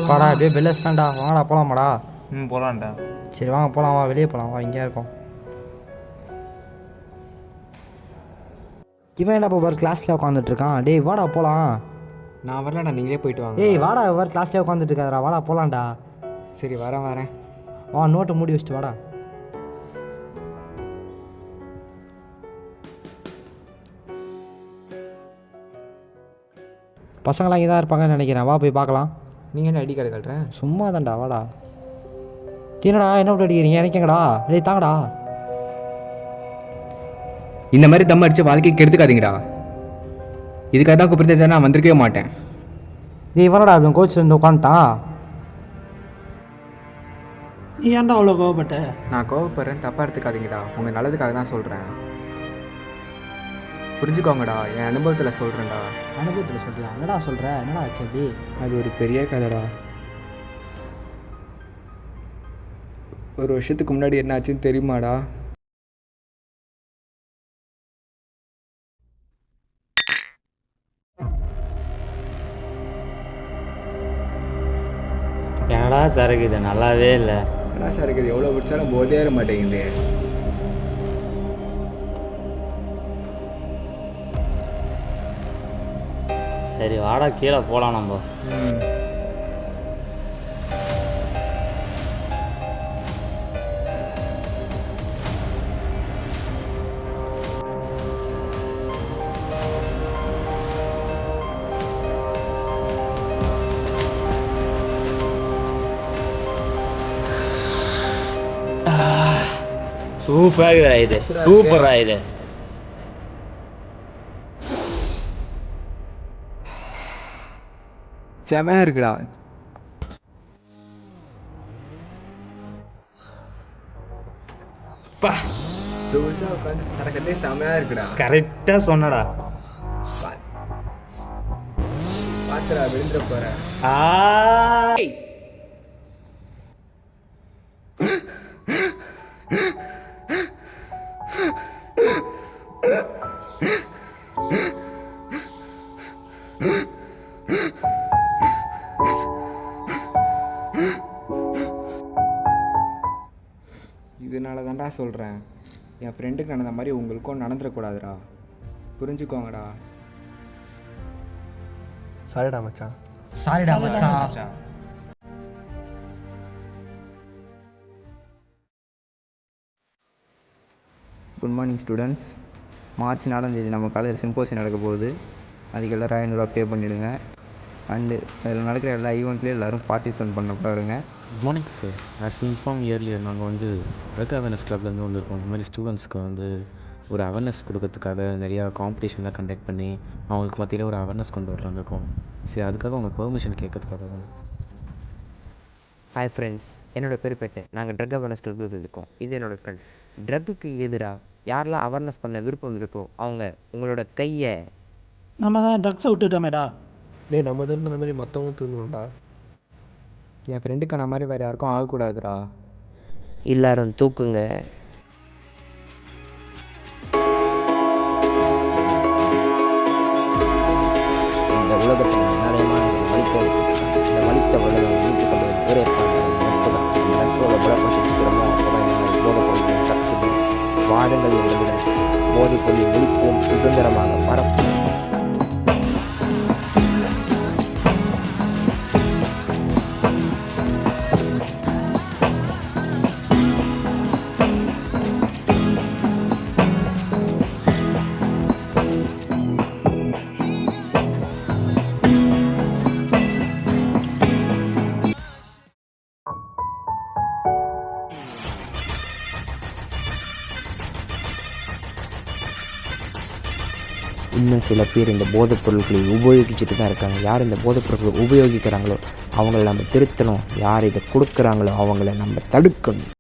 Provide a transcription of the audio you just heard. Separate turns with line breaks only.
வாடா அப்படியே பெல் அடிச்சிட்டான்டா, வாங்கடா போகலாமாடா?
போகலான்டா.
சரி வாங்க போகலாம், வா வெளியே போகலாம், வா இங்கேயா இருக்கோம். இவன் என்ன இப்போ கிளாஸில் உட்காந்துட்ருக்கான்? டேய் வாடா போகலாம்.
நான் வரலடா, நீங்களே போயிட்டு வாங்க.
ஏய் வாடா, கிளாஸ்லேயே உட்காந்துட்டு இருக்காதரா, வாடா போகலான்டா.
சரி வரேன்.
வா நோட்டை மூடி வச்சுட்டு வாடா. பசங்களாம் இங்கே தான் இருப்பாங்கன்னு நினைக்கிறேன், வா போய் பார்க்கலாம்.
நீங்கள் என்ன ஐடி கார்டு கட்டுறேன்?
சும்மா தான்டா, வாடா. தீனடா என்ன விட்டு அடிக்கிறீங்க, நினைக்கங்கடா. டேய் தாங்கடா.
இந்த மாதிரி தம் அடித்து வாழ்க்கைக்கு எடுத்துக்காதீங்கடா. இதுக்காக தான் கூப்பிட்டு நான் வந்திருக்கவே மாட்டேன்.
நீ இவனடா அவன் கோச் வந்து உட்காந்துட்டான்.
நீ ஏன்டா அவ்வளோ கோவப்பட்ட?
நான் கோவப்படுறேன், தப்பாக எடுத்துக்காதீங்கடா. உங்கள் நல்லதுக்காக தான் சொல்கிறேன், புரிஞ்சுக்கோங்கடா. என் அனுபவத்தில் சொல்கிறேன்டா.
அனுபவத்தில் சொல்றியா? என்னடா சொல்கிற, என்னடா ஆச்சு அப்படி?
அது ஒரு பெரிய கதைடா. ஒரு வருஷத்துக்கு முன்னாடி என்ன ஆச்சுன்னு தெரியுமாடா?
என்னடா சரக்கு இது நல்லாவே இல்லை.
என்ன சார் இருக்குது, எவ்வளோ பிடிச்சாலும் போதே ஏற மாட்டேங்குது.
சரி வாடா கீழே போகலாம் நம்ம. சூப்பராக இது, சூப்பரா இது.
செமையா இருக்குடா. உட்காந்து சரக்கத்தே செமையா இருக்குடா.
கரெக்டா சொன்னடா.
பாத்துடா விழுந்துட போறேன். இதனால தான்டா சொல்கிறேன், என் ஃப்ரெண்டுக்கு நடந்த மாதிரி உங்களுக்கும் நடந்துடக்கூடாதுடா. புரிஞ்சுக்கோங்கடா.
சாரிடா மச்சான்.
சாரிடா மச்சான்.
Good morning students. மார்ச் 4ஆம் தேதி நம்ம காலேஜில் சிம்போசியம் நடக்க போகுது. அதுக்கு எல்லோரும் 500 பே பண்ணிவிடுங்க. அண்டு அதில் நடக்கிற எல்லா ஈவெண்ட்லேயும் எல்லோரும் பார்ட்டிசிபேட் பண்ண பாருங்க.
Good morning sir. As inform earlier நாங்கள் வந்து ட்ரக் அவேர்னஸ் கிளப்லேருந்து வந்திருக்கோம். இந்த மாதிரி ஸ்டூடெண்ட்ஸ்க்கு வந்து ஒரு அவேர்னஸ் கொடுக்கறதுக்காக நிறையா காம்படிஷன்லாம் கண்டக்ட் பண்ணி அவங்களுக்கு மத்தியில் ஒரு அவேர்னஸ் கொண்டு வரலான்னு. சரி அதுக்காக உங்கள் பெர்மிஷன் கேட்கறதுக்காக தான்.
ஹாய் ஃப்ரெண்ட்ஸ், என்னோடய பேர் பெட்டு. நாங்கள் ட்ரக் அவேர்னஸ் கிளப்பில் இருக்கோம். இது என்னோடய ஃப்ரெண்ட். ட்ரக்குக்கு எதிராக யாரெல்லாம் அவேர்னஸ் பண்ண விருப்பம் இருக்கோ அவங்க உங்களோட கையை.
நம்ம தான் ட்ரக்ஸை விட்டுட்டோமேடா.
டேய் நம்ம தான் இந்த மாதிரி மற்றவங்க தூங்கணும்டா. என் ஃப்ரெண்டுக்கான மாதிரி வேறு யாருக்கும் ஆகக்கூடாதுடா.
எல்லாரும் தூக்குங்க.
இந்த உலகத்தில் நிறைய மாணவர்கள் இந்த வலித்த உலகம் வீட்டு கொண்டு ஒரே நட்பு தான். இந்த நட்போட பலப்படுத்தி வச்சுக்கிறோமோ அப்போதான் இந்த மாதிரி போதை பொருள் கற்றுக்கு வாழுங்கள் எங்களுடன் போதைப் பொருளை ஒழிப்போம், சுதந்திரமாக பரப்போம். இன்னும் சில பேர் இந்த போதைப் பொருட்களை உபயோகிச்சுட்டு தான் இருக்காங்க. யார் இந்த போதைப் பொருட்களை உபயோகிக்கிறாங்களோ அவங்கள நம்ம திருத்தணும். யார் இதை கொடுக்குறாங்களோ அவங்கள நம்ம தடுக்கணும்.